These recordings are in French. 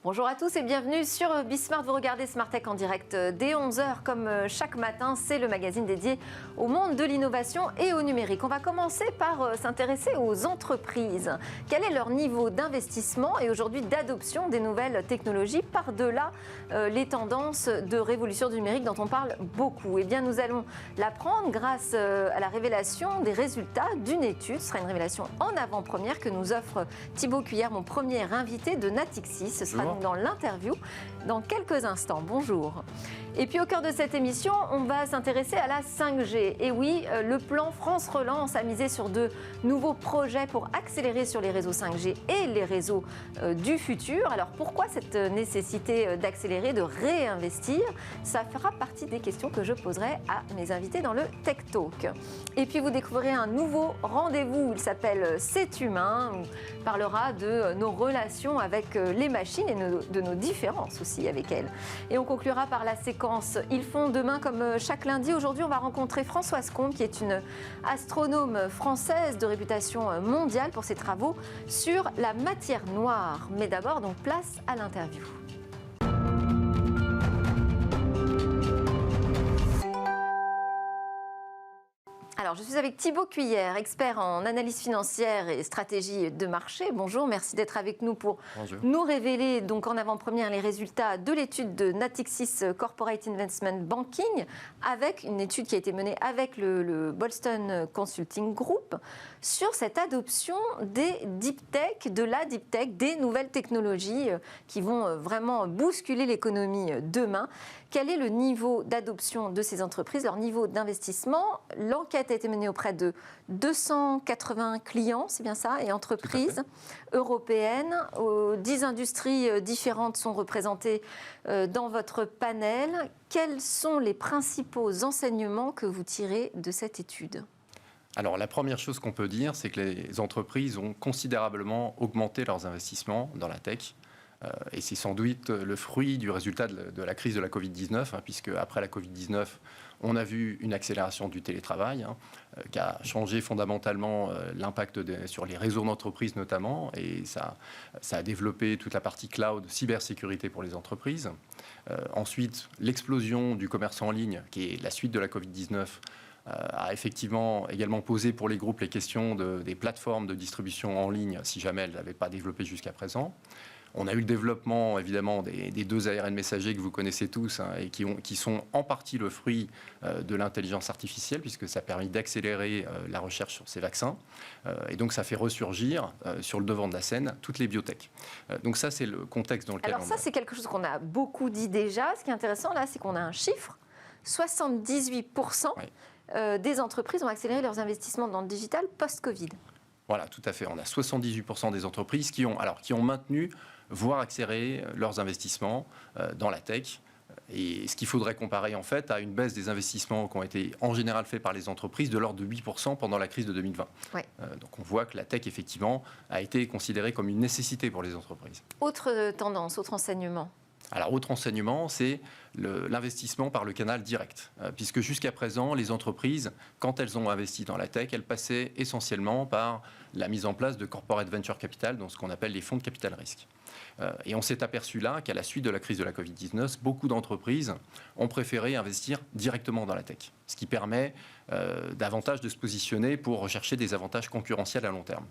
Bonjour à tous et bienvenue sur Bismart. Vous regardez Smart Tech en direct dès 11h. Comme chaque matin, c'est le magazine dédié au monde de l'innovation et au numérique. On va commencer par s'intéresser aux entreprises. Quel est leur niveau d'investissement et aujourd'hui d'adoption des nouvelles technologies par-delà les tendances de révolution du numérique dont on parle beaucoup? Eh bien, nous allons l'apprendre grâce à la révélation des résultats d'une étude. Ce sera une révélation en avant-première que nous offre Thibaut Cuillère, mon premier invité de Natixis. Ce sera dans l'interview dans quelques instants. Bonjour. Et puis au cœur de cette émission, on va s'intéresser à la 5G. Et oui, le plan France Relance a misé sur de nouveaux projets pour accélérer sur les réseaux 5G et les réseaux du futur. Alors pourquoi cette nécessité d'accélérer, de réinvestir? Ça fera partie des questions que je poserai à mes invités dans le Tech Talk. Et puis vous découvrirez un nouveau rendez-vous. Il s'appelle C'est humain. On parlera de nos relations avec les machines et de nos différences aussi avec elles. Et on conclura par la séquence Ils font demain comme chaque lundi. Aujourd'hui, on va rencontrer Françoise Combe, qui est une astronome française de réputation mondiale pour ses travaux sur la matière noire. Mais d'abord, donc, place à l'interview. Alors, je suis avec Thibaut Cuillère, expert en analyse financière et stratégie de marché. Bonjour, merci d'être avec nous pour nous révéler donc en avant-première les résultats de l'étude de Natixis Corporate Investment Banking, avec une étude qui a été menée avec le Boston Consulting Group sur cette adoption des deep tech, de la deep tech, des nouvelles technologies qui vont vraiment bousculer l'économie demain. Quel est le niveau d'adoption de ces entreprises, leur niveau d'investissement? L'enquête a été menée auprès de 280 clients, c'est bien ça, et entreprises européennes. 10 industries différentes sont représentées dans votre panel. Quels sont les principaux enseignements que vous tirez de cette étude? Alors, la première chose qu'on peut dire, c'est que les entreprises ont considérablement augmenté leurs investissements dans la tech. Et c'est sans doute le fruit du résultat de la crise de la Covid-19, puisque après la Covid-19, on a vu une accélération du télétravail qui a changé fondamentalement l'impact sur les réseaux d'entreprises notamment, et ça a développé toute la partie cloud, cybersécurité pour les entreprises. Ensuite, l'explosion du commerce en ligne, qui est la suite de la Covid-19, a effectivement également posé pour les groupes les questions des plateformes de distribution en ligne, si jamais elles n'avaient pas développé jusqu'à présent. On a eu le développement, évidemment, des deux ARN messagers que vous connaissez tous et qui sont en partie le fruit de l'intelligence artificielle, puisque ça a permis d'accélérer la recherche sur ces vaccins. Et donc, ça fait ressurgir sur le devant de la scène toutes les biotech. Donc ça, c'est le contexte dans lequel ça, c'est quelque chose qu'on a beaucoup dit déjà. Ce qui est intéressant, là, c'est qu'on a un chiffre. 78% des entreprises ont accéléré leurs investissements dans le digital post-Covid. Voilà, tout à fait. On a 78% des entreprises qui ont maintenu, voire accéléré leurs investissements dans la tech. Et ce qu'il faudrait comparer en fait à une baisse des investissements qui ont été en général faits par les entreprises de l'ordre de 8% pendant la crise de 2020. Ouais. Donc on voit que la tech effectivement a été considérée comme une nécessité pour les entreprises. Autre tendance, autre enseignement? Alors, autre enseignement, c'est l'investissement par le canal direct. Puisque jusqu'à présent, les entreprises, quand elles ont investi dans la tech, elles passaient essentiellement par la mise en place de corporate venture capital, donc ce qu'on appelle les fonds de capital risque. Et on s'est aperçu là qu'à la suite de la crise de la Covid-19, beaucoup d'entreprises ont préféré investir directement dans la tech, ce qui permet davantage de se positionner pour rechercher des avantages concurrentiels à long terme.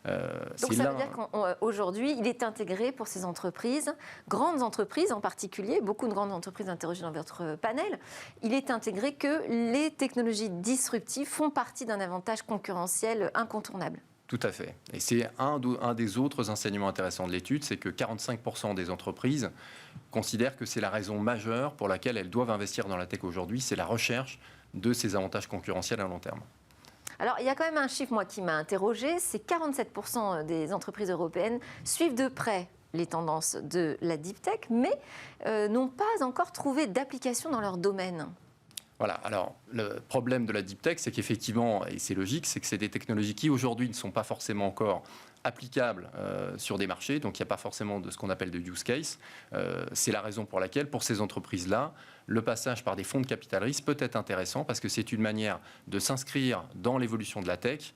Donc ça veut dire qu'aujourd'hui, il est intégré pour ces entreprises, grandes entreprises en particulier, beaucoup de grandes entreprises interrogées dans votre panel, il est intégré que les technologies disruptives font partie d'un avantage concurrentiel incontournable. Tout à fait. Et c'est un des autres enseignements intéressants de l'étude, c'est que 45% des entreprises considèrent que c'est la raison majeure pour laquelle elles doivent investir dans la tech aujourd'hui, c'est la recherche de ces avantages concurrentiels à long terme. Alors, il y a quand même un chiffre, moi, qui m'a interrogée, c'est 47% des entreprises européennes suivent de près les tendances de la deep tech, mais n'ont pas encore trouvé d'application dans leur domaine. Voilà, alors le problème de la deep tech, c'est qu'effectivement, et c'est logique, c'est que c'est des technologies qui aujourd'hui ne sont pas forcément encore applicable sur des marchés, donc il n'y a pas forcément de ce qu'on appelle de use case. C'est la raison pour laquelle, pour ces entreprises-là, le passage par des fonds de capital risque peut être intéressant parce que c'est une manière de s'inscrire dans l'évolution de la tech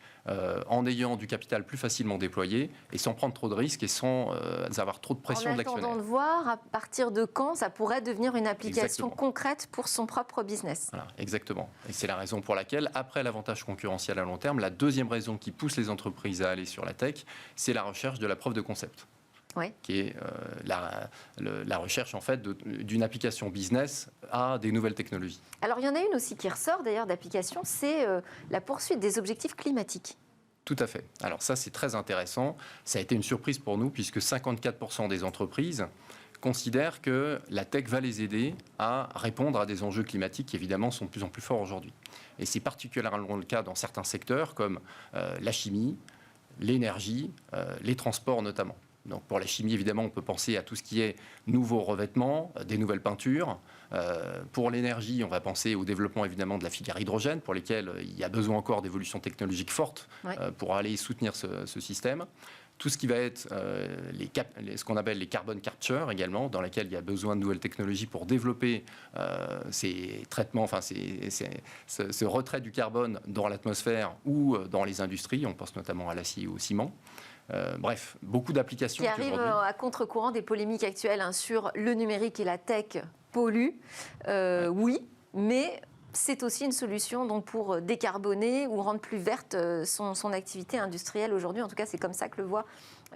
en ayant du capital plus facilement déployé et sans prendre trop de risques et sans avoir trop de pression de l'actionnaire. En attendant de voir à partir de quand ça pourrait devenir une application Exactement. concrète pour son propre business. Voilà, exactement. Et c'est la raison pour laquelle, après l'avantage concurrentiel à long terme, la deuxième raison qui pousse les entreprises à aller sur la tech, c'est la recherche de la preuve de concept. Oui. Qui est la recherche en fait d'une application business à des nouvelles technologies. Alors il y en a une aussi qui ressort d'ailleurs d'application, c'est la poursuite des objectifs climatiques. Tout à fait. Alors ça c'est très intéressant. Ça a été une surprise pour nous puisque 54% des entreprises considèrent que la tech va les aider à répondre à des enjeux climatiques qui évidemment sont de plus en plus forts aujourd'hui. Et c'est particulièrement le cas dans certains secteurs comme la chimie, l'énergie, les transports notamment. Donc pour la chimie, évidemment, on peut penser à tout ce qui est nouveaux revêtements, des nouvelles peintures. Pour l'énergie, on va penser au développement, évidemment, de la filière hydrogène, pour lesquelles il y a besoin encore d'évolutions technologiques fortes pour aller soutenir ce système. Tout ce qui va être ce qu'on appelle les carbon capture également, dans lesquels il y a besoin de nouvelles technologies pour développer ces traitements, enfin ce retrait du carbone dans l'atmosphère ou dans les industries. On pense notamment à l'acier ou au ciment. Bref, beaucoup d'applications qui arrivent à contre-courant des polémiques actuelles sur le numérique et la tech polluent. Oui, mais c'est aussi une solution donc, pour décarboner ou rendre plus verte son activité industrielle aujourd'hui. En tout cas, c'est comme ça que le voient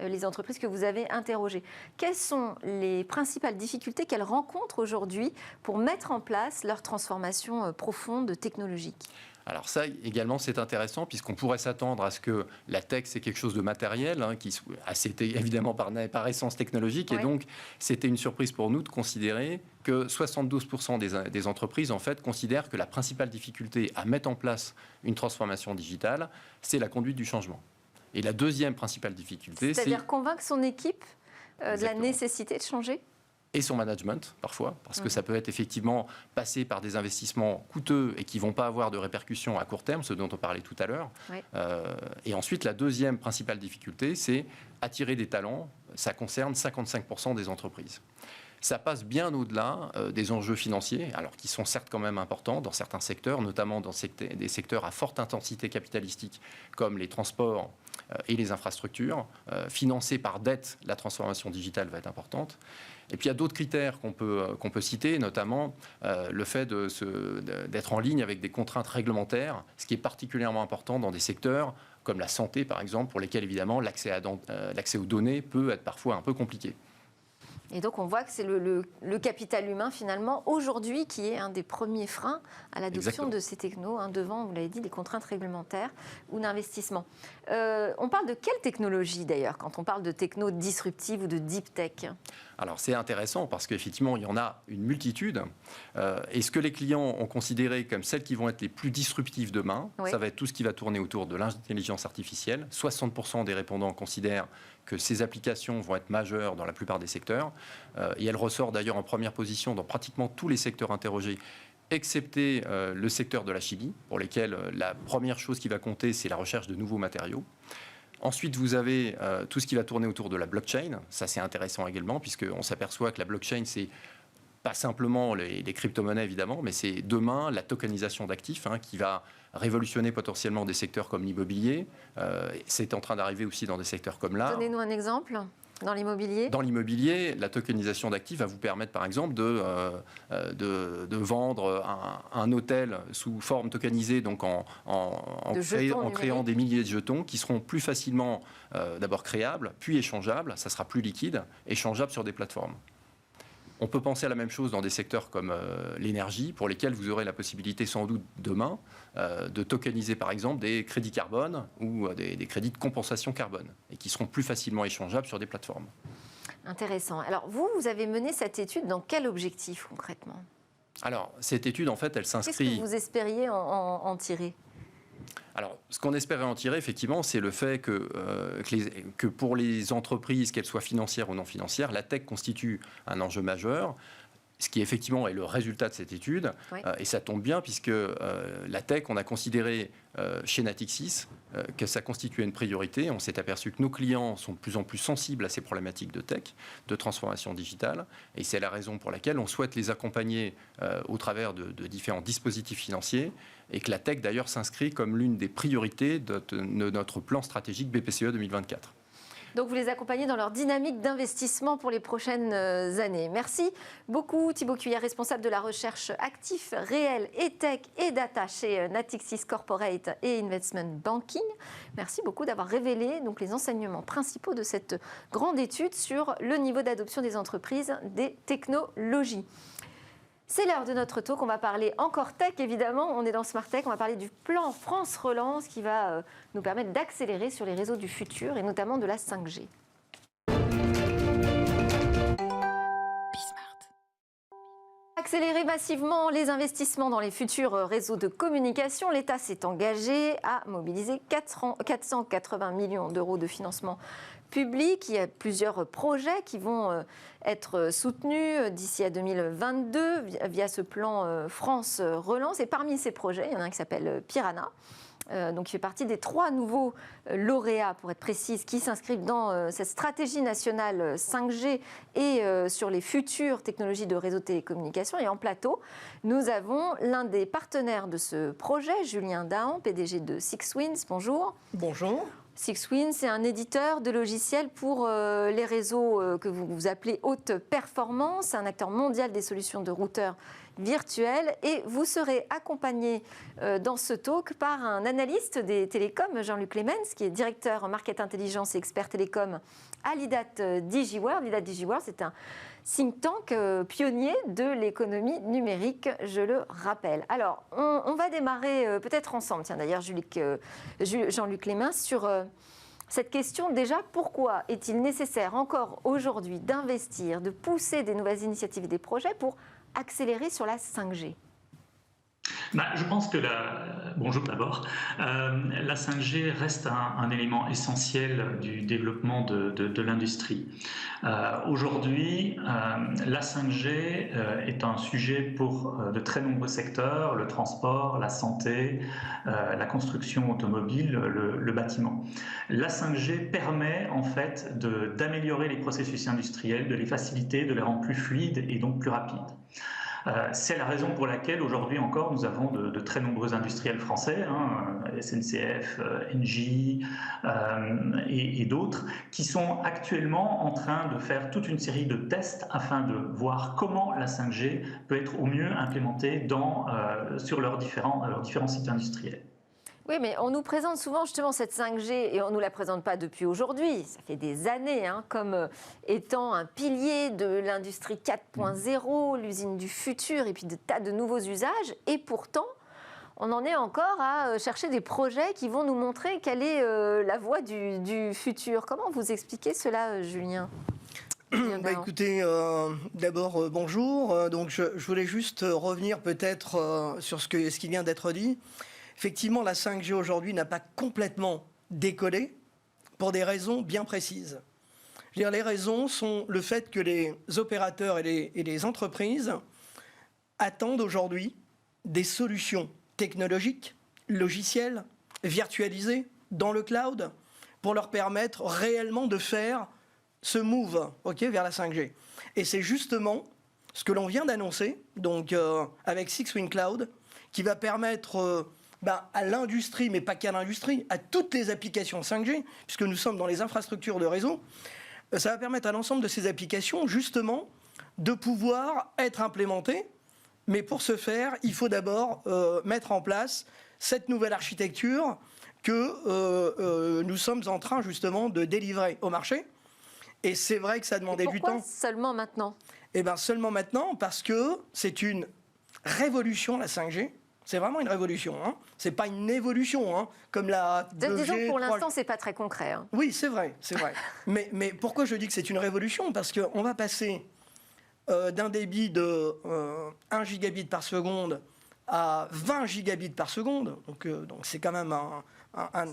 les entreprises que vous avez interrogées. Quelles sont les principales difficultés qu'elles rencontrent aujourd'hui pour mettre en place leur transformation profonde technologique ? Alors ça également c'est intéressant puisqu'on pourrait s'attendre à ce que la tech c'est quelque chose de matériel qui c'était évidemment par essence technologique et donc c'était une surprise pour nous de considérer que 72% des entreprises en fait considèrent que la principale difficulté à mettre en place une transformation digitale c'est la conduite du changement. Et la deuxième principale difficulté c'est-à-dire convaincre son équipe de la nécessité de changer ? Et son management, parfois, parce que ça peut être effectivement passé par des investissements coûteux et qui ne vont pas avoir de répercussions à court terme, ce dont on parlait tout à l'heure. Et ensuite, la deuxième principale difficulté, c'est attirer des talents. Ça concerne 55% des entreprises. Ça passe bien au-delà des enjeux financiers, alors qui sont certes quand même importants dans certains secteurs, notamment dans des secteurs à forte intensité capitalistique, comme les transports et les infrastructures. Financés par dette, la transformation digitale va être importante. Et puis il y a d'autres critères qu'on peut citer, notamment le fait d'être en ligne avec des contraintes réglementaires, ce qui est particulièrement important dans des secteurs comme la santé, par exemple, pour lesquels évidemment l'accès aux données peut être parfois un peu compliqué. Et donc on voit que c'est le capital humain finalement aujourd'hui qui est un des premiers freins à l'adoption de ces technos, devant, vous l'avez dit, des contraintes réglementaires ou d'investissement. On parle de quelle technologie d'ailleurs quand on parle de techno disruptive ou de deep tech ? Alors c'est intéressant parce qu'effectivement il y en a une multitude. Et ce que les clients ont considéré comme celles qui vont être les plus disruptives demain, ça va être tout ce qui va tourner autour de l'intelligence artificielle. 60% des répondants considèrent que ces applications vont être majeures dans la plupart des secteurs. Et elles ressortent d'ailleurs en première position dans pratiquement tous les secteurs interrogés, excepté le secteur de la chimie, pour lesquels la première chose qui va compter, c'est la recherche de nouveaux matériaux. Ensuite, vous avez tout ce qui va tourner autour de la blockchain. Ça, c'est intéressant également, puisqu'on s'aperçoit que la blockchain, c'est pas simplement les crypto-monnaies, évidemment, mais c'est demain la tokenisation d'actifs qui va révolutionner potentiellement des secteurs comme l'immobilier. C'est en train d'arriver aussi dans des secteurs comme l'art. Donnez-nous un exemple. Dans l'immobilier ? Dans l'immobilier, la tokenisation d'actifs va vous permettre, par exemple, de vendre un hôtel sous forme tokenisée, donc en créant des milliers de jetons qui seront plus facilement d'abord créables, puis échangeables. Ça sera plus liquide, échangeable sur des plateformes. On peut penser à la même chose dans des secteurs comme l'énergie, pour lesquels vous aurez la possibilité sans doute demain de tokeniser par exemple des crédits carbone ou des crédits de compensation carbone, et qui seront plus facilement échangeables sur des plateformes. Intéressant. Alors vous avez mené cette étude dans quel objectif concrètement ? Alors cette étude en fait elle s'inscrit... Qu'est-ce que vous espériez en tirer ? Alors, ce qu'on espérait en tirer, effectivement, c'est le fait que pour les entreprises, qu'elles soient financières ou non financières, la tech constitue un enjeu majeur, ce qui effectivement est le résultat de cette étude. Et ça tombe bien, puisque la tech, on a considéré chez Natixis que ça constituait une priorité. On s'est aperçu que nos clients sont de plus en plus sensibles à ces problématiques de tech, de transformation digitale, et c'est la raison pour laquelle on souhaite les accompagner au travers de différents dispositifs financiers, et que la tech d'ailleurs s'inscrit comme l'une des priorités de notre plan stratégique BPCE 2024. Donc vous les accompagnez dans leur dynamique d'investissement pour les prochaines années. Merci beaucoup Thibaut Cuillère, responsable de la recherche actifs, réels et tech et data chez Natixis Corporate et Investment Banking. Merci beaucoup d'avoir révélé donc les enseignements principaux de cette grande étude sur le niveau d'adoption des entreprises des technologies. C'est l'heure de notre talk. On va parler encore tech, évidemment. On est dans Smart Tech. On va parler du plan France Relance qui va nous permettre d'accélérer sur les réseaux du futur et notamment de la 5G. Accélérer massivement les investissements dans les futurs réseaux de communication, l'État s'est engagé à mobiliser 480 millions d'euros de financement public. Il y a plusieurs projets qui vont être soutenus d'ici à 2022 via ce plan France Relance. Et parmi ces projets, il y en a un qui s'appelle Piranha. Donc, il fait partie des 3 nouveaux lauréats, pour être précise, qui s'inscrivent dans cette stratégie nationale 5G et sur les futures technologies de réseau de télécommunications. Et en plateau, nous avons l'un des partenaires de ce projet, Julien Dahan, PDG de SixWinds. Bonjour. Bonjour. SixWinds, c'est un éditeur de logiciels pour les réseaux que vous appelez haute performance. C'est un acteur mondial des solutions de routeurs virtuels. Et vous serez accompagné dans ce talk par un analyste des télécoms, Jean-Luc Clemens, qui est directeur Market Intelligence et expert télécom à l'IDAT DigiWorld. l'IDAT DigiWorld, c'est un think tank pionnier de l'économie numérique, je le rappelle. Alors, on va démarrer peut-être ensemble, tiens d'ailleurs Jean-Luc Clemens, sur cette question déjà, pourquoi est-il nécessaire encore aujourd'hui d'investir, de pousser des nouvelles initiatives et des projets pour accélérer sur la 5G ? Je pense que bonjour d'abord. La 5G reste un élément essentiel du développement de l'industrie. Aujourd'hui, la 5G est un sujet pour de très nombreux secteurs, le transport, la santé, la construction automobile, le bâtiment. La 5G permet en fait d'améliorer les processus industriels, de les faciliter, de les rendre plus fluides et donc plus rapides. C'est la raison pour laquelle aujourd'hui encore nous avons de très nombreux industriels français, SNCF, Engie et d'autres, qui sont actuellement en train de faire toute une série de tests afin de voir comment la 5G peut être au mieux implémentée sur leurs différents sites industriels. Oui, mais on nous présente souvent justement cette 5G et on ne nous la présente pas depuis aujourd'hui. Ça fait des années comme étant un pilier de l'industrie 4.0, l'usine du futur et puis de tas de nouveaux usages. Et pourtant, on en est encore à chercher des projets qui vont nous montrer quelle est la voie du futur. Comment vous expliquez cela, Julien ? Écoutez, d'abord bonjour. Donc je voulais juste revenir peut-être sur ce qui vient d'être dit. Effectivement, la 5G aujourd'hui n'a pas complètement décollé pour des raisons bien précises. Je veux dire, les raisons sont le fait que les opérateurs et les entreprises attendent aujourd'hui des solutions technologiques, logicielles, virtualisées dans le cloud pour leur permettre réellement de faire ce move vers la 5G. Et c'est justement ce que l'on vient d'annoncer donc, avec SixWinds Cloud qui va permettre à l'industrie, mais pas qu'à l'industrie, à toutes les applications 5G, puisque nous sommes dans les infrastructures de réseau, ça va permettre à l'ensemble de ces applications, justement, de pouvoir être implémentées. Mais pour ce faire, il faut d'abord mettre en place cette nouvelle architecture que nous sommes en train, justement, de délivrer au marché. Et c'est vrai que ça demandait du temps. Pourquoi seulement maintenant ? Eh bien, seulement maintenant, parce que c'est une révolution, la 5G. C'est vraiment une révolution. C'est pas une évolution, comme la 2G. Disons que pour l'instant, c'est pas très concret. Oui, c'est vrai, c'est vrai. mais pourquoi je dis que c'est une révolution ? Parce qu'on va passer d'un débit de 1 gigabit par seconde à 20 gigabits par seconde. Donc c'est quand même un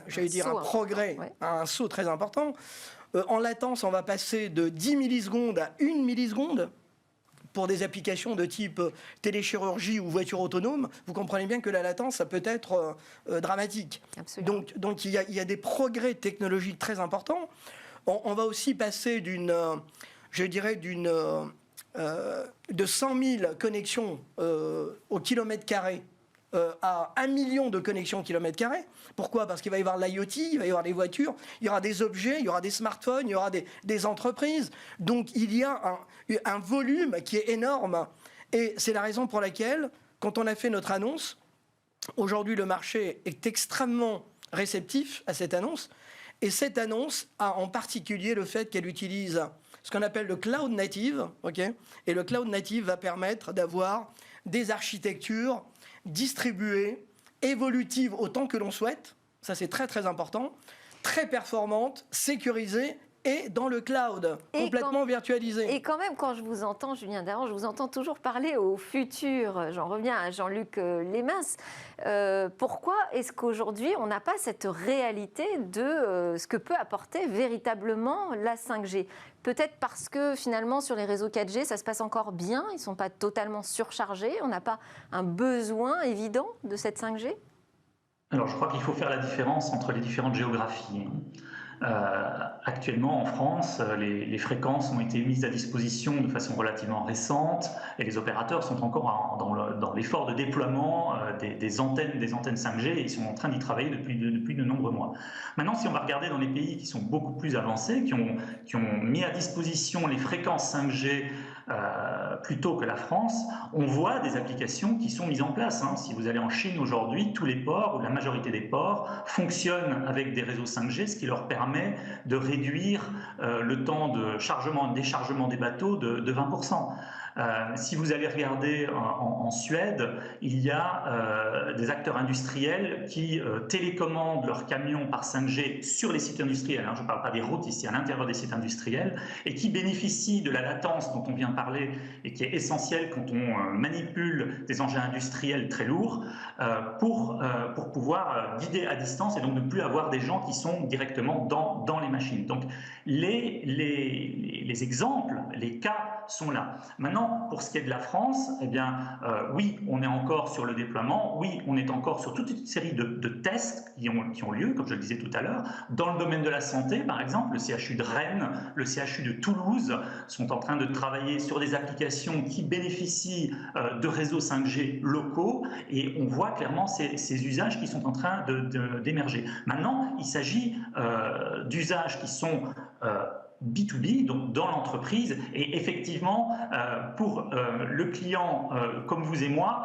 progrès, un saut très important. En latence, on va passer de 10 millisecondes à 1 milliseconde pour des applications de type téléchirurgie ou voiture autonome, vous comprenez bien que la latence, ça peut être dramatique. Absolument. Donc il y a des progrès technologiques très importants. On va aussi passer de 100 000 connexions au kilomètre carré à 1 million de connexions au kilomètre carré. Pourquoi ? Parce qu'il va y avoir l'IoT, il va y avoir des voitures, il y aura des objets, il y aura des smartphones, il y aura des entreprises. Donc il y a un volume qui est énorme. Et c'est la raison pour laquelle, quand on a fait notre annonce, aujourd'hui le marché est extrêmement réceptif à cette annonce. Et cette annonce a en particulier le fait qu'elle utilise ce qu'on appelle le cloud native. Et le cloud native va permettre d'avoir des architectures distribuées, évolutives autant que l'on souhaite, ça c'est très très important, très performantes, sécurisées et dans le cloud, complètement virtualisées. Et quand même, quand je vous entends, Julien Daran, je vous entends toujours parler au futur. J'en reviens à Jean-Luc Lémens. Pourquoi est-ce qu'aujourd'hui, on n'a pas cette réalité de ce que peut apporter véritablement la 5G ? Peut-être parce que finalement, sur les réseaux 4G, ça se passe encore bien, ils ne sont pas totalement surchargés, on n'a pas un besoin évident de cette 5G ? Alors, je crois qu'il faut faire la différence entre les différentes géographies. Actuellement, en France, les fréquences ont été mises à disposition de façon relativement récente et les opérateurs sont encore dans l'effort de déploiement des antennes 5G et ils sont en train d'y travailler depuis de nombreux mois. Maintenant, si on va regarder dans les pays qui sont beaucoup plus avancés, qui ont mis à disposition les fréquences 5G plus tôt que la France, on voit des applications qui sont mises en place. Si vous allez en Chine aujourd'hui, tous les ports, ou la majorité des ports, fonctionnent avec des réseaux 5G, ce qui leur permet de réduire le temps de chargement et déchargement des bateaux de 20%. Si vous allez regarder en Suède, il y a des acteurs industriels qui télécommandent leurs camions par 5G sur les sites industriels, je ne parle pas des routes ici, à l'intérieur des sites industriels, et qui bénéficient de la latence dont on vient parler et qui est essentielle quand on manipule des engins industriels très lourds pour pouvoir guider à distance et donc ne plus avoir des gens qui sont directement dans les machines. Donc les exemples, les cas sont là. Maintenant, pour ce qui est de la France, oui, on est encore sur le déploiement, oui, on est encore sur toute une série de tests qui ont lieu, comme je le disais tout à l'heure. Dans le domaine de la santé, par exemple, le CHU de Rennes, le CHU de Toulouse sont en train de travailler sur des applications qui bénéficient de réseaux 5G locaux et on voit clairement ces usages qui sont en train d'émerger. Maintenant, il s'agit d'usages qui sont B2B, donc dans l'entreprise, et effectivement, pour le client comme vous et moi,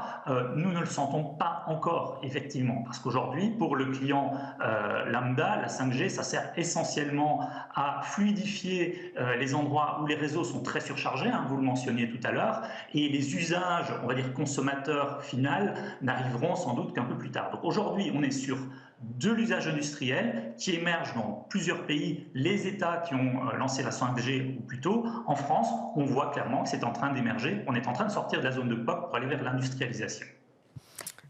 nous ne le sentons pas encore, effectivement, parce qu'aujourd'hui, pour le client lambda, la 5G, ça sert essentiellement à fluidifier les endroits où les réseaux sont très surchargés, vous le mentionniez tout à l'heure, et les usages, on va dire consommateurs final, n'arriveront sans doute qu'un peu plus tard. Donc aujourd'hui, on est sur de l'usage industriel qui émerge dans plusieurs pays, les États qui ont lancé la 5G ou plus tôt. En France, on voit clairement que c'est en train d'émerger. On est en train de sortir de la zone de POC pour aller vers l'industrialisation.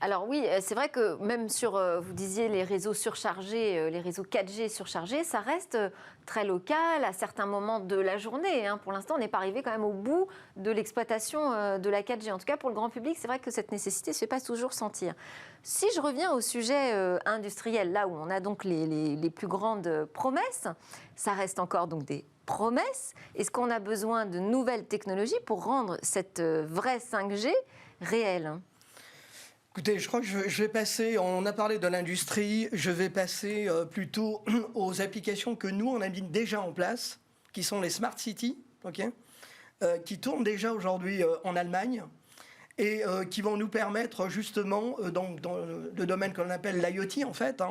Alors oui, c'est vrai que même sur, vous disiez, les réseaux surchargés, les réseaux 4G surchargés, ça reste très local à certains moments de la journée. Pour l'instant, on n'est pas arrivé quand même au bout de l'exploitation de la 4G. En tout cas, pour le grand public, c'est vrai que cette nécessité ne se fait pas toujours sentir. Si je reviens au sujet industriel, là où on a donc les plus grandes promesses, ça reste encore donc des promesses. Est-ce qu'on a besoin de nouvelles technologies pour rendre cette vraie 5G réelle ? Écoutez, je crois que je vais passer, on a parlé de l'industrie, je vais passer plutôt aux applications que nous, on a mis déjà en place, qui sont les Smart Cities, qui tournent déjà aujourd'hui en Allemagne et qui vont nous permettre justement, dans le domaine qu'on appelle l'IoT en fait,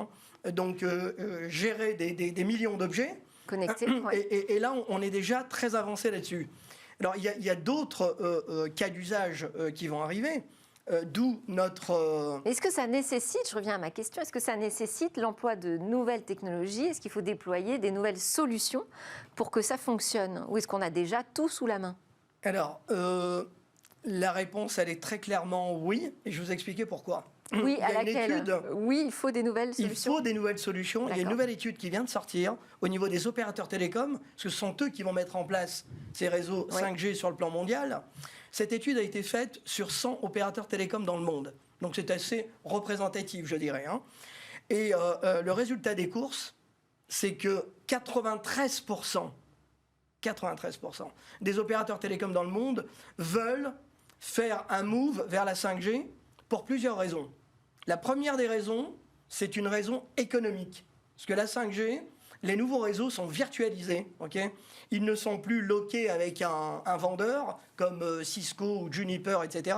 gérer des millions d'objets. Connectés, et là, on est déjà très avancé là-dessus. Alors, il y a d'autres cas d'usage qui vont arriver. D'où notre... Est-ce que ça nécessite, je reviens à ma question, est-ce que ça nécessite l'emploi de nouvelles technologies ? Est-ce qu'il faut déployer des nouvelles solutions pour que ça fonctionne ? Ou est-ce qu'on a déjà tout sous la main ? Alors, la réponse, elle est très clairement oui, et je vais vous expliquer pourquoi. Oui, à laquelle oui, il faut des nouvelles solutions. Il faut des nouvelles solutions. Il y a une nouvelle étude qui vient de sortir au niveau des opérateurs télécoms, parce que ce sont eux qui vont mettre en place ces réseaux 5G sur le plan mondial. Cette étude a été faite sur 100 opérateurs télécoms dans le monde. Donc c'est assez représentatif, je dirais. Hein. Et le résultat des courses, c'est que 93% des opérateurs télécoms dans le monde veulent faire un move vers la 5G pour plusieurs raisons. La première des raisons, c'est une raison économique. Parce que la 5G, les nouveaux réseaux sont virtualisés. Okay, ils ne sont plus loqués avec un vendeur comme Cisco ou Juniper, etc.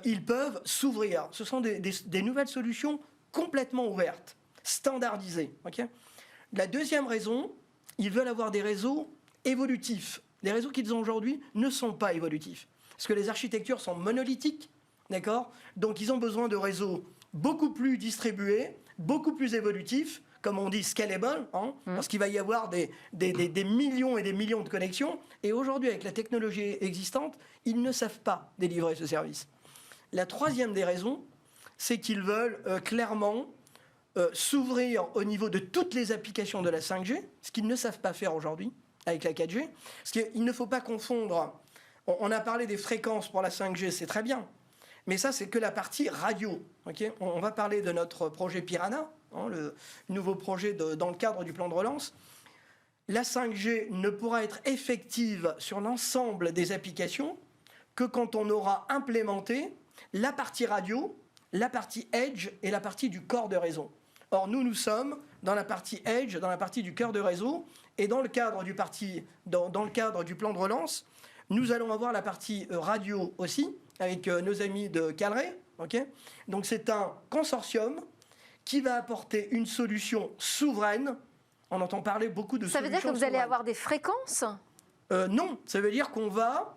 Ils peuvent s'ouvrir. Ce sont des nouvelles solutions complètement ouvertes, standardisées. Okay. La deuxième raison, ils veulent avoir des réseaux évolutifs. Les réseaux qu'ils ont aujourd'hui ne sont pas évolutifs. Parce que les architectures sont monolithiques, d'accord ? Donc ils ont besoin de réseaux beaucoup plus distribués, beaucoup plus évolutifs, comme on dit scalable, hein, parce qu'il va y avoir des millions et des millions de connexions. Et aujourd'hui, avec la technologie existante, ils ne savent pas délivrer ce service. La troisième des raisons, c'est qu'ils veulent clairement s'ouvrir au niveau de toutes les applications de la 5G, ce qu'ils ne savent pas faire aujourd'hui avec la 4G. Parce qu'il ne faut pas confondre. On a parlé des fréquences pour la 5G, c'est très bien. Mais ça, c'est que la partie radio. Okay, on va parler de notre projet Piranha, hein, le nouveau projet dans le cadre du plan de relance. La 5G ne pourra être effective sur l'ensemble des applications que quand on aura implémenté la partie radio, la partie edge et la partie du corps de réseau. Or, nous sommes dans la partie edge, dans la partie du cœur de réseau, et dans le cadre du plan de relance, nous allons avoir la partie radio aussi, avec nos amis de Calray. Okay, donc c'est un consortium qui va apporter une solution souveraine. On entend parler beaucoup de solutions souveraines. Ça veut dire que vous allez avoir des fréquences ? Non, ça veut dire qu'on va,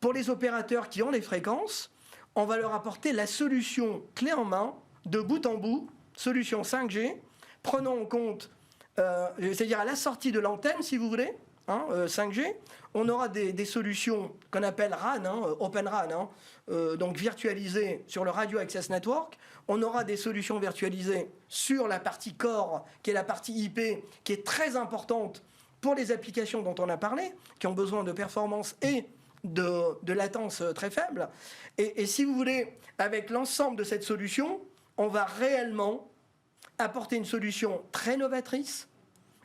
pour les opérateurs qui ont les fréquences, on va leur apporter la solution clé en main, de bout en bout, solution 5G, prenons en compte, c'est-à-dire à la sortie de l'antenne, si vous voulez, hein, 5G, on aura des solutions qu'on appelle RAN, hein, Open RAN, hein, donc virtualisées sur le Radio Access Network. On aura des solutions virtualisées sur la partie core, qui est la partie IP, qui est très importante pour les applications dont on a parlé, qui ont besoin de performance et de latence très faible. Et si vous voulez, avec l'ensemble de cette solution, on va réellement apporter une solution très novatrice,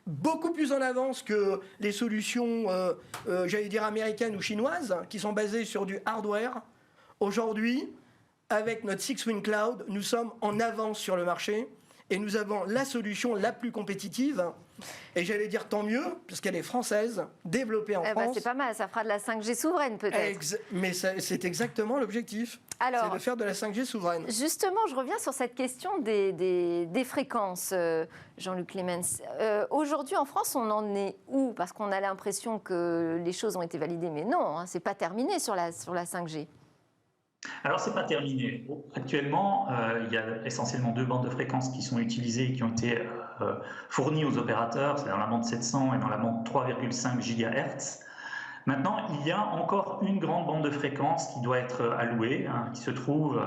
beaucoup plus en avance que les solutions, j'allais dire américaines ou chinoises, qui sont basées sur du hardware. Aujourd'hui, avec notre 6WIN Cloud, nous sommes en avance sur le marché et nous avons la solution la plus compétitive. Et j'allais dire tant mieux, parce qu'elle est française, développée en France. C'est pas mal, ça fera de la 5G souveraine peut-être. Mais c'est exactement l'objectif, c'est de faire de la 5G souveraine. Justement, je reviens sur cette question des fréquences, Jean-Luc Clemens. Aujourd'hui en France, on en est où ? Parce qu'on a l'impression que les choses ont été validées, mais non, hein, c'est pas terminé sur la 5G. Alors, ce n'est pas terminé. Actuellement, il y a essentiellement 2 bandes de fréquences qui sont utilisées et qui ont été fournies aux opérateurs. C'est dans la bande 700 et dans la bande 3,5 GHz. Maintenant, il y a encore une grande bande de fréquences qui doit être allouée, hein, qui se trouve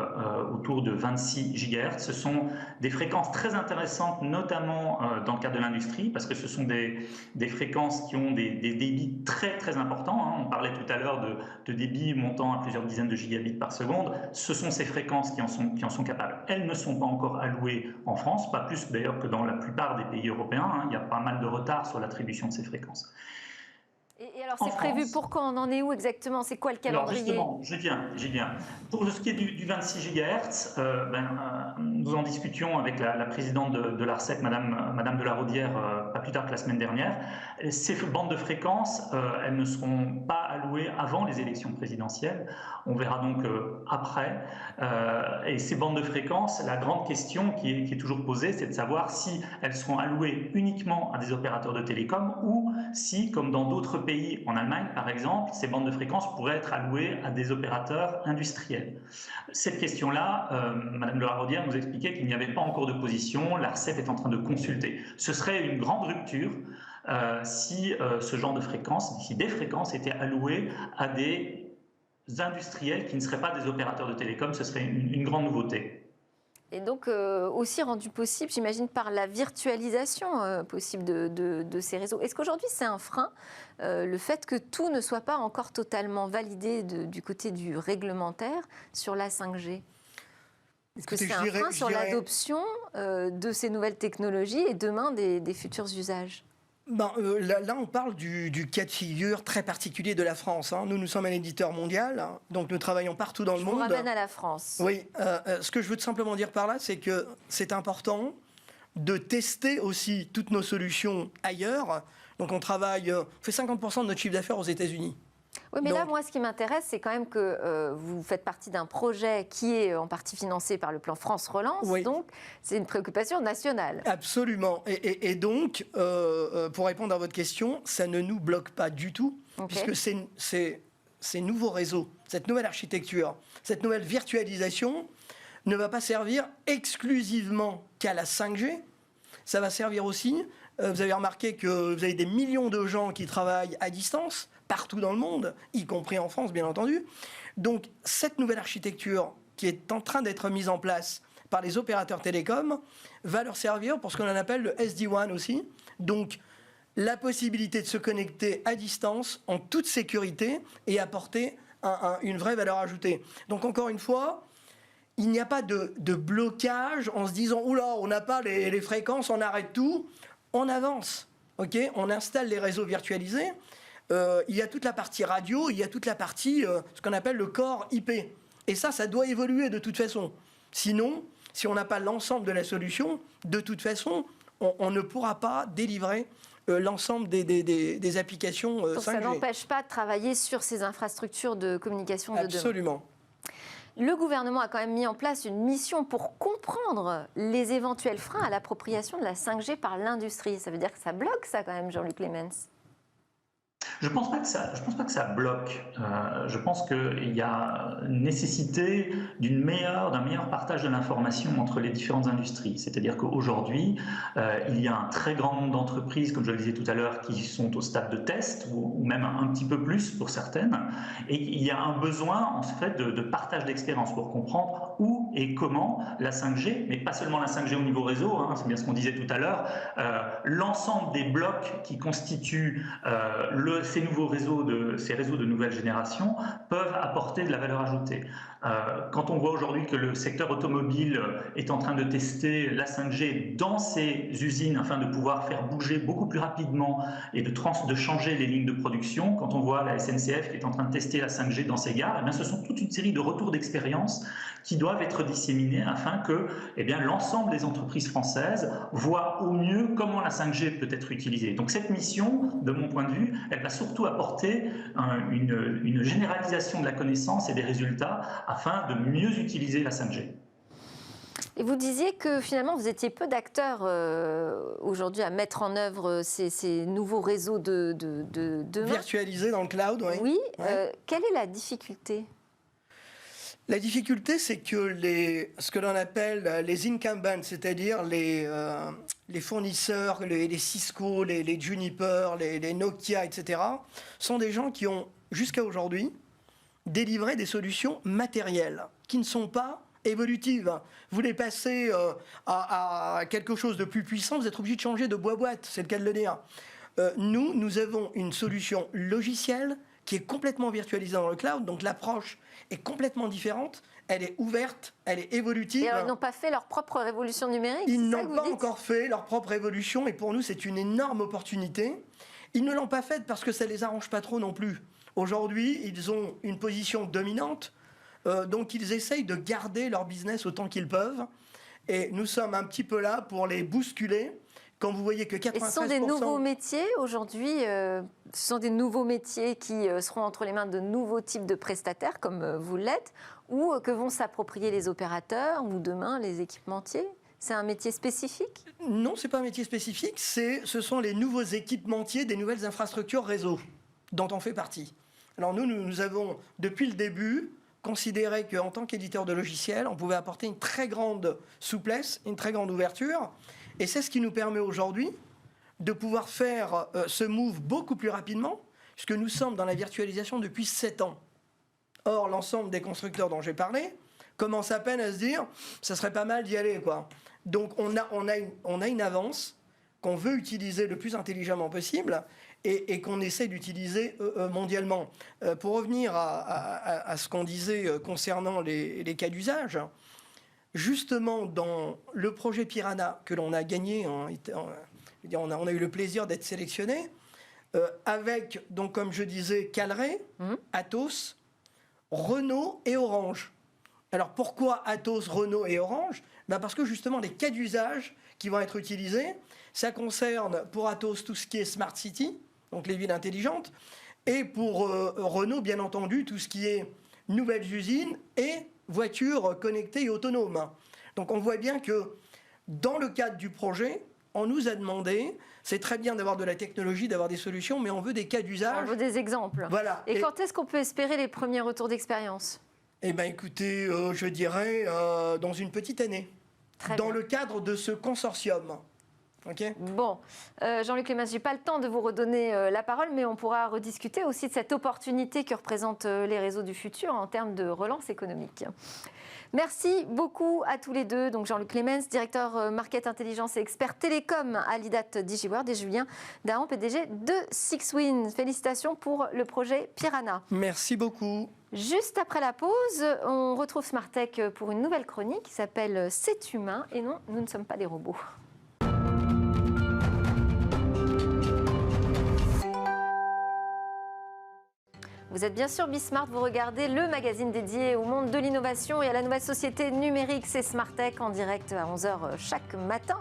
autour de 26 GHz. Ce sont des fréquences très intéressantes, notamment dans le cadre de l'industrie, parce que ce sont des fréquences qui ont des débits très très importants. Hein. On parlait tout à l'heure de débits montant à plusieurs dizaines de gigabits par seconde. Ce sont ces fréquences qui en sont capables. Elles ne sont pas encore allouées en France, pas plus d'ailleurs que dans la plupart des pays européens. Hein. Il y a pas mal de retard sur l'attribution de ces fréquences. Et alors, c'est prévu pour quand ? On en est où exactement ? C'est quoi le calendrier ? Alors justement, j'y viens. Pour ce qui est du 26 GHz, nous en discutions avec la présidente de l'ARCEP, Madame de la Rodière, pas plus tard que la semaine dernière. Ces bandes de fréquences, elles ne seront pas allouées avant les élections présidentielles. On verra donc après. Et ces bandes de fréquences, la grande question qui est toujours posée, c'est de savoir si elles seront allouées uniquement à des opérateurs de télécom ou si, comme dans d'autres pays, en Allemagne par exemple, ces bandes de fréquences pourraient être allouées à des opérateurs industriels. Cette question-là, Madame de la Rodière nous expliquait qu'il n'y avait pas encore de position, l'ARCEP est en train de consulter. Ce serait une grande rupture si ce genre de fréquences, si des fréquences étaient allouées à des industriels qui ne seraient pas des opérateurs de télécom, ce serait une grande nouveauté. Et donc aussi rendu possible, j'imagine, par la virtualisation possible de ces réseaux. Est-ce qu'aujourd'hui c'est un frein, le fait que tout ne soit pas encore totalement validé du côté du réglementaire sur la 5G ? Est-ce que c'est un frein sur l'adoption de ces nouvelles technologies et demain des futurs usages ? Là, on parle du cas de figure très particulier de la France. Nous sommes un éditeur mondial, donc nous travaillons partout dans le monde. Je vous ramène à la France. Oui, ce que je veux tout simplement dire par là, c'est que c'est important de tester aussi toutes nos solutions ailleurs. Donc on fait 50% de notre chiffre d'affaires aux États-Unis. Oui, mais là, moi, ce qui m'intéresse, c'est quand même que vous faites partie d'un projet qui est en partie financé par le plan France Relance. Oui. Donc, c'est une préoccupation nationale. Absolument. Et donc, pour répondre à votre question, ça ne nous bloque pas du tout, puisque ces nouveaux réseaux, cette nouvelle architecture, cette nouvelle virtualisation ne va pas servir exclusivement qu'à la 5G. Ça va servir aussi, vous avez remarqué que vous avez des millions de gens qui travaillent à distance, partout dans le monde, y compris en France, bien entendu. Donc, cette nouvelle architecture qui est en train d'être mise en place par les opérateurs télécoms va leur servir pour ce qu'on appelle le SD-WAN aussi. Donc, la possibilité de se connecter à distance en toute sécurité et apporter une vraie valeur ajoutée. Donc, encore une fois, il n'y a pas de blocage en se disant « Oula, on n'a pas les fréquences, on arrête tout ». On avance, on installe les réseaux virtualisés. Il y a toute la partie radio, il y a toute la partie, ce qu'on appelle le core IP. Et ça doit évoluer de toute façon. Sinon, si on n'a pas l'ensemble de la solution, de toute façon, on ne pourra pas délivrer l'ensemble des applications 5G. Donc ça n'empêche pas de travailler sur ces infrastructures de communication de demain. Absolument. Le gouvernement a quand même mis en place une mission pour comprendre les éventuels freins à l'appropriation de la 5G par l'industrie. Ça veut dire que ça bloque ça quand même, Jean-Luc Clemens ? Je pense pas que ça bloque. Je pense qu'il y a nécessité d'un meilleur partage de l'information entre les différentes industries. C'est-à-dire qu'aujourd'hui, il y a un très grand nombre d'entreprises, comme je le disais tout à l'heure, qui sont au stade de test, ou même un petit peu plus pour certaines. Et il y a un besoin, en fait, de partage d'expérience pour comprendre où et comment la 5G, mais pas seulement la 5G au niveau réseau, c'est bien ce qu'on disait tout à l'heure, l'ensemble des blocs qui constituent ces réseaux de nouvelle génération peuvent apporter de la valeur ajoutée. Quand on voit aujourd'hui que le secteur automobile est en train de tester la 5G dans ses usines afin de pouvoir faire bouger beaucoup plus rapidement et de changer les lignes de production, quand on voit la SNCF qui est en train de tester la 5G dans ses gares, ce sont toute une série de retours d'expérience qui doivent être disséminés afin que l'ensemble des entreprises françaises voient au mieux comment la 5G peut être utilisée. Donc cette mission, de mon point de vue, elle va surtout apporter une généralisation de la connaissance et des résultats afin de mieux utiliser la 5G. Et vous disiez que finalement vous étiez peu d'acteurs aujourd'hui à mettre en œuvre ces nouveaux réseaux de demain. Virtualisés dans le cloud, oui. Oui, quelle est la difficulté ? La difficulté, c'est que ce que l'on appelle les incumbents, c'est-à-dire les fournisseurs, les Cisco, les Juniper, les Nokia, etc., sont des gens qui ont, jusqu'à aujourd'hui, délivré des solutions matérielles, qui ne sont pas évolutives. Vous voulez passer à quelque chose de plus puissant, vous êtes obligé de changer de boîte, c'est le cas de le dire. Nous avons une solution logicielle qui est complètement virtualisée dans le cloud, donc l'approche est complètement différente, elle est ouverte, elle est évolutive. Et alors, ils n'ont pas fait leur propre révolution numérique? Ils n'ont pas encore fait leur propre révolution, et pour nous c'est une énorme opportunité. Ils ne l'ont pas faite parce que ça ne les arrange pas trop non plus. Aujourd'hui, ils ont une position dominante, donc ils essayent de garder leur business autant qu'ils peuvent, et nous sommes un petit peu là pour les bousculer. Quand vous voyez que 93%... Et ce sont des nouveaux métiers aujourd'hui, ce sont des nouveaux métiers qui seront entre les mains de nouveaux types de prestataires, comme vous l'êtes, ou que vont s'approprier les opérateurs, ou demain les équipementiers? C'est un métier spécifique? Non, ce n'est pas un métier spécifique, ce sont les nouveaux équipementiers des nouvelles infrastructures réseau, dont on fait partie. Alors nous avons, depuis le début, considéré qu'en tant qu'éditeur de logiciels, on pouvait apporter une très grande souplesse, une très grande ouverture. Et c'est ce qui nous permet aujourd'hui de pouvoir faire ce move beaucoup plus rapidement, puisque nous sommes dans la virtualisation depuis 7 ans. Or, l'ensemble des constructeurs dont j'ai parlé commence à peine à se dire, ça serait pas mal d'y aller, quoi. Donc on a une avance qu'on veut utiliser le plus intelligemment possible et qu'on essaie d'utiliser mondialement. Pour revenir à ce qu'on disait concernant les cas d'usage, justement dans le projet Piranha que l'on a gagné, on a eu le plaisir d'être sélectionné, avec, donc, comme je disais, Calray, Atos, Renault et Orange. Alors pourquoi Atos, Renault et Orange ? Parce que justement les cas d'usage qui vont être utilisés, ça concerne pour Atos tout ce qui est Smart City, donc les villes intelligentes, et pour Renault, bien entendu, tout ce qui est nouvelles usines et voitures connectées et autonomes. Donc on voit bien que dans le cadre du projet, on nous a demandé, c'est très bien d'avoir de la technologie, d'avoir des solutions, mais on veut des cas d'usage. On veut des exemples. Voilà. Et quand est-ce qu'on peut espérer les premiers retours d'expérience ? Eh bien écoutez, je dirais dans une petite année, dans le cadre de ce consortium. Okay. Bon, Jean-Luc Clémence, je n'ai pas le temps de vous redonner la parole, mais on pourra rediscuter aussi de cette opportunité que représentent les réseaux du futur en termes de relance économique. Merci beaucoup à tous les deux. Donc Jean-Luc Clémence, directeur Market Intelligence et expert télécom à l'IDAT DigiWorld, et Julien Dahan, PDG de Sixwin. Félicitations pour le projet Piranha. Merci beaucoup. Juste après la pause, on retrouve Smartech pour une nouvelle chronique qui s'appelle « C'est humain » et non, nous ne sommes pas des robots. Vous êtes bien sûr Bismart, vous regardez le magazine dédié au monde de l'innovation et à la nouvelle société numérique, c'est Smartech en direct à 11h chaque matin.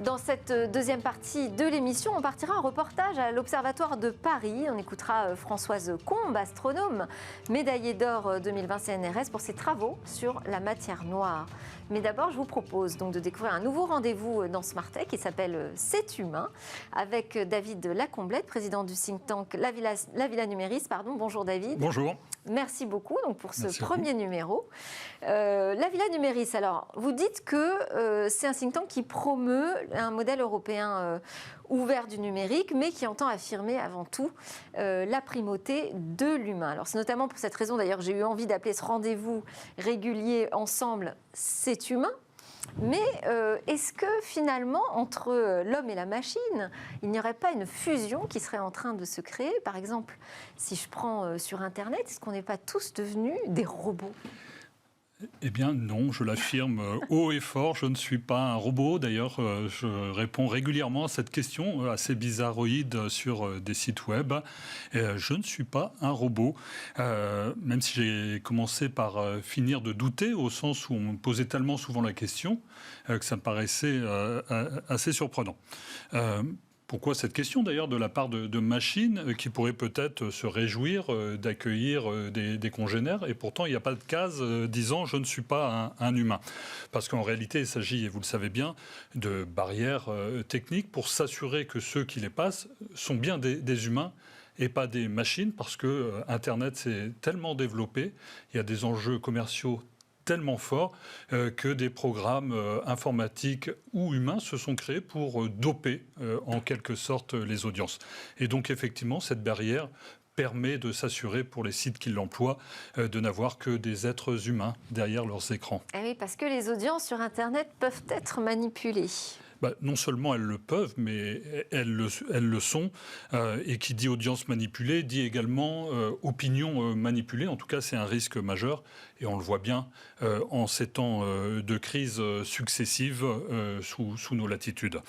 Dans cette deuxième partie de l'émission, on partira en reportage à l'Observatoire de Paris. On écoutera Françoise Combe, astronome, médaillée d'or 2020 CNRS pour ses travaux sur la matière noire. Mais d'abord, je vous propose donc de découvrir un nouveau rendez-vous dans Smartech qui s'appelle C'est humain, avec David Lacomblette, président du think tank La Villa Numéris. Bonjour David. Bonjour. Merci beaucoup donc, pour ce premier numéro. La Villa Numéris, alors, vous dites que c'est un think tank qui promeut un modèle européen ouvert du numérique, mais qui entend affirmer avant tout la primauté de l'humain. Alors, c'est notamment pour cette raison, d'ailleurs, que j'ai eu envie d'appeler ce rendez-vous régulier ensemble « C'est humain ». Mais est-ce que finalement, entre l'homme et la machine, il n'y aurait pas une fusion qui serait en train de se créer ? Par exemple, si je prends sur Internet, est-ce qu'on n'est pas tous devenus des robots ? Eh bien non, je l'affirme haut et fort, je ne suis pas un robot. D'ailleurs, je réponds régulièrement à cette question assez bizarroïde sur des sites web. Je ne suis pas un robot, même si j'ai commencé par finir de douter, au sens où on me posait tellement souvent la question que ça me paraissait assez surprenant. Pourquoi cette question d'ailleurs de la part de machines qui pourraient peut-être se réjouir d'accueillir des congénères et pourtant il n'y a pas de case disant je ne suis pas un humain. Parce qu'en réalité il s'agit, et vous le savez bien, de barrières techniques pour s'assurer que ceux qui les passent sont bien des humains et pas des machines, parce que Internet s'est tellement développé, il y a des enjeux commerciaux tellement fort que des programmes informatiques ou humains se sont créés pour doper en quelque sorte les audiences. Et donc effectivement, cette barrière permet de s'assurer pour les sites qui l'emploient de n'avoir que des êtres humains derrière leurs écrans. Eh oui, parce que les audiences sur Internet peuvent être manipulées. Non seulement elles le peuvent, mais elles le sont. Et qui dit audience manipulée, dit également opinion manipulée. En tout cas, c'est un risque majeur. Et on le voit bien en ces temps de crise successives sous nos latitudes.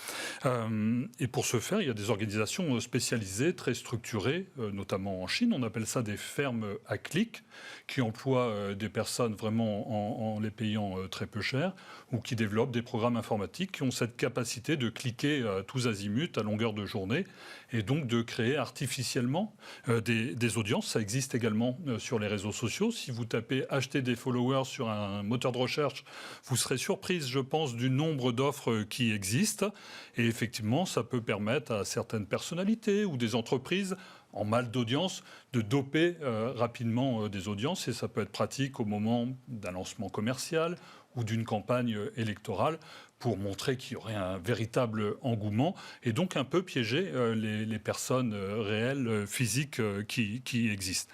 Et pour ce faire, il y a des organisations spécialisées, très structurées, notamment en Chine. On appelle ça des fermes à clics, qui emploient des personnes vraiment en les payant très peu cher, ou qui développent des programmes informatiques qui ont cette capacité de cliquer tous azimuts à longueur de journée et donc de créer artificiellement des audiences. Ça existe également sur les réseaux sociaux. Si vous tapez « acheter des followers » sur un moteur de recherche, vous serez surprise, je pense, du nombre d'offres qui existent. Et effectivement, ça peut permettre à certaines personnalités ou des entreprises en mal d'audience, de doper rapidement des audiences. Et ça peut être pratique au moment d'un lancement commercial ou d'une campagne électorale pour montrer qu'il y aurait un véritable engouement et donc un peu piéger les personnes réelles, physiques qui existent.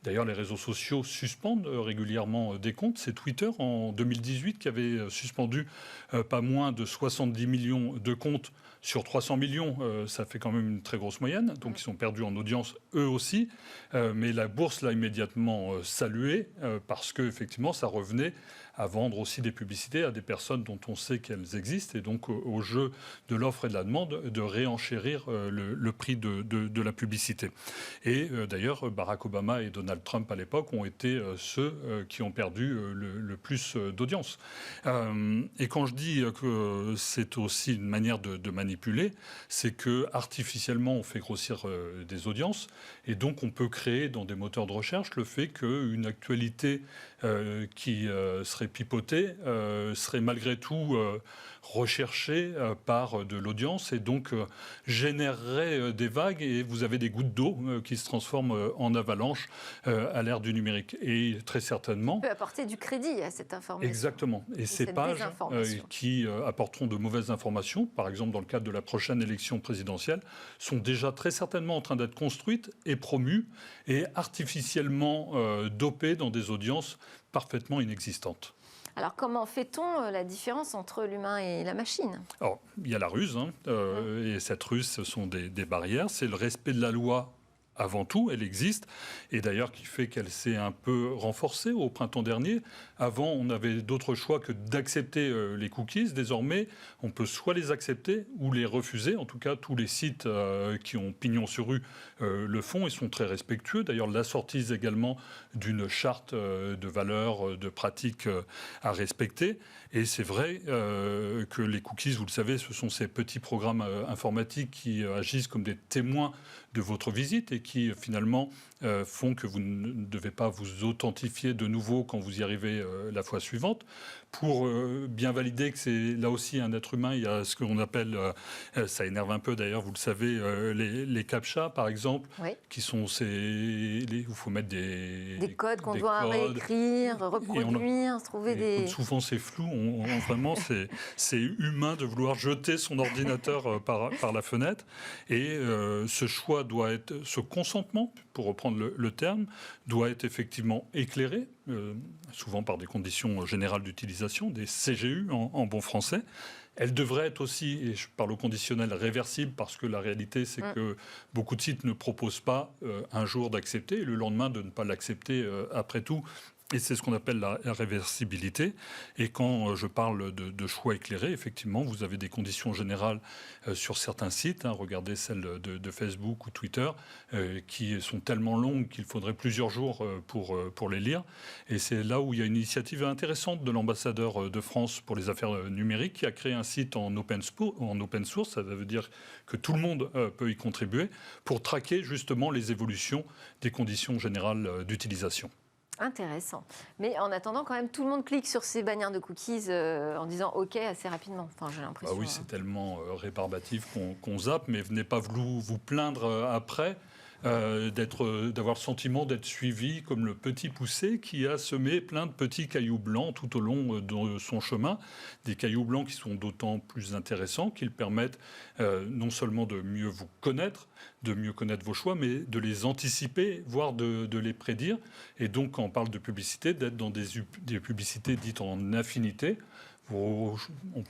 D'ailleurs, les réseaux sociaux suspendent régulièrement des comptes. C'est Twitter en 2018 qui avait suspendu pas moins de 70 millions de comptes sur 300 millions. Ça fait quand même une très grosse moyenne. Donc, ils sont perdus en audience eux aussi. Mais la bourse l'a immédiatement salué parce qu'effectivement, ça revenait à vendre aussi des publicités à des personnes dont on sait qu'elles existent, et donc au jeu de l'offre et de la demande de réenchérir le prix de la publicité. Et d'ailleurs, Barack Obama et Donald Trump à l'époque ont été ceux qui ont perdu le plus d'audience. Et quand je dis que c'est aussi une manière de manipuler, c'est que artificiellement on fait grossir des audiences, et donc on peut créer dans des moteurs de recherche le fait qu'une actualité qui serait pipotée serait malgré tout recherchée par de l'audience, et donc générerait des vagues, et vous avez des gouttes d'eau qui se transforment en avalanche à l'ère du numérique. Et très certainement... On peut apporter du crédit à cette information. Exactement. Et ces pages qui apporteront de mauvaises informations, par exemple dans le cadre de la prochaine élection présidentielle, sont déjà très certainement en train d'être construites et promues et artificiellement dopées dans des audiences parfaitement inexistantes. Alors comment fait-on la différence entre l'humain et la machine ? Alors, il y a la ruse, et cette ruse, ce sont des barrières. C'est le respect de la loi avant tout, elle existe, et d'ailleurs qui fait qu'elle s'est un peu renforcée au printemps dernier. Avant, on avait d'autres choix que d'accepter les cookies. Désormais, on peut soit les accepter ou les refuser. En tout cas, tous les sites qui ont pignon sur rue le font et sont très respectueux. D'ailleurs, l'assortissent également d'une charte de valeurs, de pratiques à respecter. Et c'est vrai que les cookies, vous le savez, ce sont ces petits programmes informatiques qui agissent comme des témoins de votre visite et qui finalement font que vous ne devez pas vous authentifier de nouveau quand vous y arrivez la fois suivante. Pour bien valider que c'est là aussi un être humain, il y a ce qu'on appelle, ça énerve un peu d'ailleurs, vous le savez, les CAPTCHA par exemple, oui, qui sont où il faut mettre des codes qu'on doit réécrire, reproduire, trouver des... Souvent c'est flou, vraiment c'est humain de vouloir jeter son ordinateur par la fenêtre, et ce choix doit être, ce consentement, pour reprendre le terme, doit être effectivement éclairé, souvent par des conditions générales d'utilisation, des CGU en bon français. Elle devrait être aussi, et je parle au conditionnel, réversible, parce que la réalité, c'est que beaucoup de sites ne proposent pas un jour d'accepter et le lendemain de ne pas l'accepter après tout. Et c'est ce qu'on appelle la réversibilité. Et quand je parle de choix éclairés, effectivement, vous avez des conditions générales sur certains sites. Regardez celles de Facebook ou Twitter, qui sont tellement longues qu'il faudrait plusieurs jours pour les lire. Et c'est là où il y a une initiative intéressante de l'ambassadeur de France pour les affaires numériques, qui a créé un site en open source. Ça veut dire que tout le monde peut y contribuer pour traquer justement les évolutions des conditions générales d'utilisation. Intéressant. Mais en attendant, quand même, tout le monde clique sur ces bannières de cookies en disant OK assez rapidement. Enfin, j'ai l'impression. Oui, c'est tellement rébarbatif qu'on zappe, mais venez pas vous plaindre après d'avoir le sentiment d'être suivi comme le petit poucet qui a semé plein de petits cailloux blancs tout au long de son chemin. Des cailloux blancs qui sont d'autant plus intéressants qu'ils permettent non seulement de mieux vous connaître, de mieux connaître vos choix, mais de les anticiper, voire de les prédire. Et donc, quand on parle de publicité, d'être dans des publicités dites en affinité. On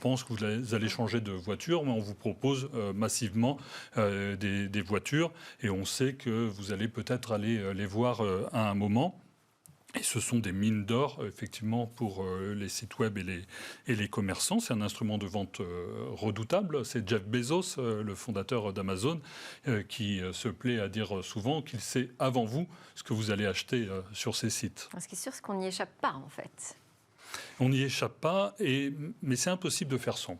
pense que vous allez changer de voiture, mais on vous propose massivement des voitures, et on sait que vous allez peut-être aller les voir à un moment. Et ce sont des mines d'or, effectivement, pour les sites web et les commerçants. C'est un instrument de vente redoutable. C'est Jeff Bezos, le fondateur d'Amazon, qui se plaît à dire souvent qu'il sait avant vous ce que vous allez acheter sur ces sites. Ce qui est sûr, c'est qu'on n'y échappe pas, en fait. On n'y échappe pas, mais c'est impossible de faire sans.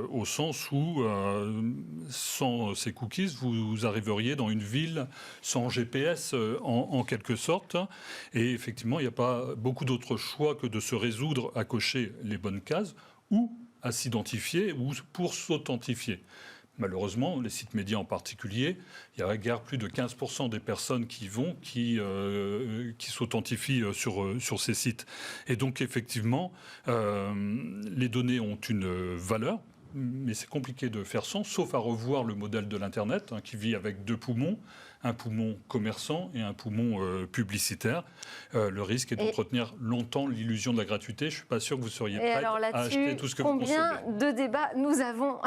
Au sens où, sans ces cookies, vous arriveriez dans une ville sans GPS, en quelque sorte. Et effectivement, il n'y a pas beaucoup d'autres choix que de se résoudre à cocher les bonnes cases ou à s'identifier ou pour s'authentifier. Malheureusement, les sites médias en particulier, il y a guère plus de 15% des personnes qui s'authentifient sur ces sites. Et donc, effectivement, les données ont une valeur. mais c'est compliqué de faire sans, sauf à revoir le modèle de l'Internet, qui vit avec 2 poumons, un poumon commerçant et un poumon publicitaire. Le risque est d'entretenir longtemps l'illusion de la gratuité. Je ne suis pas sûr que vous seriez prête à acheter tout ce que vous consommez. Combien de débats nous avons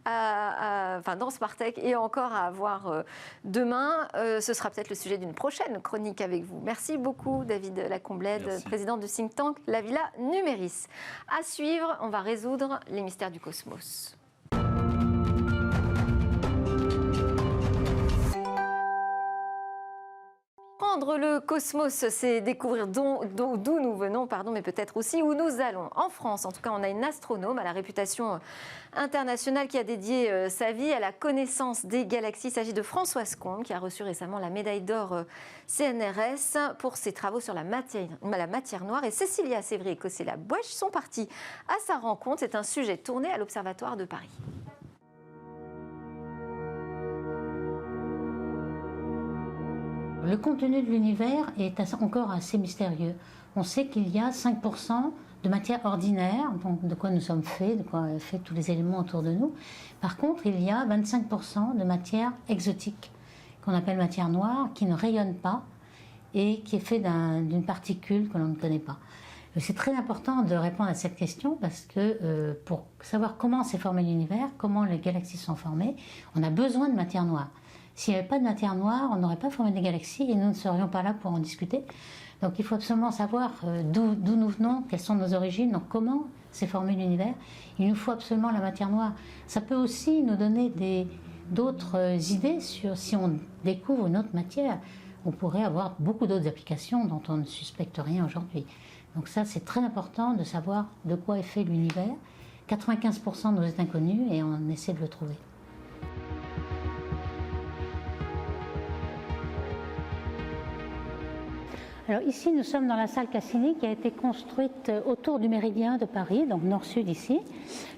dans Smartech et encore à avoir demain. Ce sera peut-être le sujet d'une prochaine chronique avec vous. Merci beaucoup David Lacomblède, président du think tank La Villa Numéris. À suivre, on va résoudre les mystères du cosmos. Comprendre le cosmos, c'est découvrir d'où nous venons, mais peut-être aussi où nous allons. En France, en tout cas, on a une astronome à la réputation internationale qui a dédié sa vie à la connaissance des galaxies. Il s'agit de Françoise Combe, qui a reçu récemment la médaille d'or CNRS pour ses travaux sur la matière noire. Et Cécilia Sévry et Cosséla Bouèche sont partis à sa rencontre. C'est un sujet tourné à l'Observatoire de Paris. Le contenu de l'univers est encore assez mystérieux. On sait qu'il y a 5% de matière ordinaire, donc de quoi nous sommes faits, de quoi sont faits tous les éléments autour de nous. Par contre, il y a 25% de matière exotique, qu'on appelle matière noire, qui ne rayonne pas et qui est faite d'une particule que l'on ne connaît pas. C'est très important de répondre à cette question parce que pour savoir comment s'est formé l'univers, comment les galaxies sont formées, on a besoin de matière noire. S'il n'y avait pas de matière noire, on n'aurait pas formé des galaxies et nous ne serions pas là pour en discuter. Donc il faut absolument savoir d'où nous venons, quelles sont nos origines, donc comment s'est formé l'univers. Il nous faut absolument la matière noire. Ça peut aussi nous donner d'autres idées sur si on découvre une autre matière. On pourrait avoir beaucoup d'autres applications dont on ne suspecte rien aujourd'hui. Donc ça, c'est très important de savoir de quoi est fait l'univers. 95% nous est inconnu et on essaie de le trouver. Alors ici, nous sommes dans la salle Cassini qui a été construite autour du méridien de Paris, donc nord-sud ici.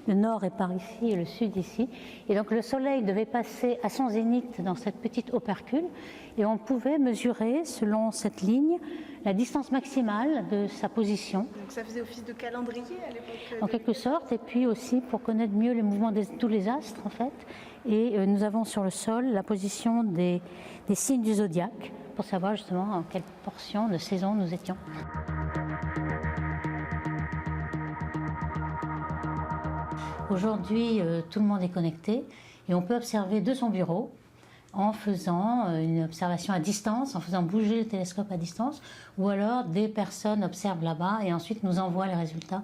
Le nord est par ici et le sud ici. Et donc le soleil devait passer à son zénith dans cette petite opercule et on pouvait mesurer, selon cette ligne, la distance maximale de sa position. Donc ça faisait office de calendrier à l'époque En quelque sorte, et puis aussi pour connaître mieux les mouvements de tous les astres en fait. Et nous avons sur le sol la position des signes du zodiaque, pour savoir justement en quelle portion de saison nous étions. Aujourd'hui, tout le monde est connecté et on peut observer de son bureau en faisant une observation à distance, en faisant bouger le télescope à distance, ou alors des personnes observent là-bas et ensuite nous envoient les résultats.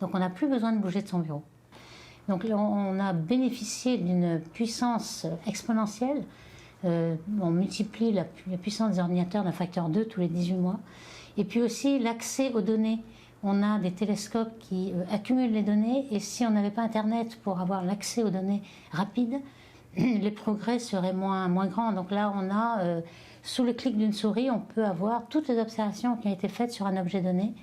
Donc on n'a plus besoin de bouger de son bureau. Donc on a bénéficié d'une puissance exponentielle. On multiplie la puissance des ordinateurs d'un facteur 2 tous les 18 mois. Et puis aussi l'accès aux données. On a des télescopes qui accumulent les données et si on n'avait pas Internet pour avoir l'accès aux données rapides, les progrès seraient moins grands. Donc là, on a, sous le clic d'une souris, on peut avoir toutes les observations qui ont été faites sur un objet donné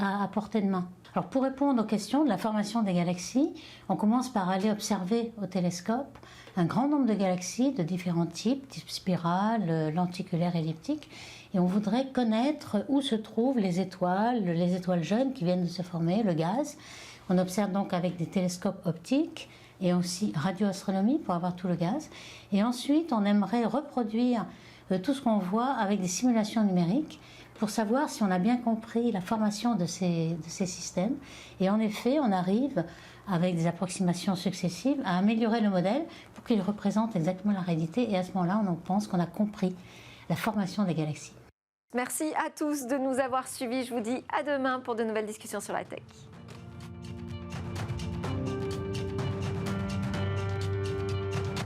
à portée de main. Alors pour répondre aux questions de la formation des galaxies, on commence par aller observer au télescope un grand nombre de galaxies de différents type spirale, lenticulaire, elliptique, et on voudrait connaître où se trouvent les étoiles jeunes qui viennent de se former, le gaz. On observe donc avec des télescopes optiques et aussi radioastronomie pour avoir tout le gaz. Et ensuite, on aimerait reproduire tout ce qu'on voit avec des simulations numériques pour savoir si on a bien compris la formation de ces systèmes. Et en effet, on arrive, avec des approximations successives, à améliorer le modèle pour qu'il représente exactement la réalité. Et à ce moment-là, on pense qu'on a compris la formation des galaxies. Merci à tous de nous avoir suivis. Je vous dis à demain pour de nouvelles discussions sur la tech.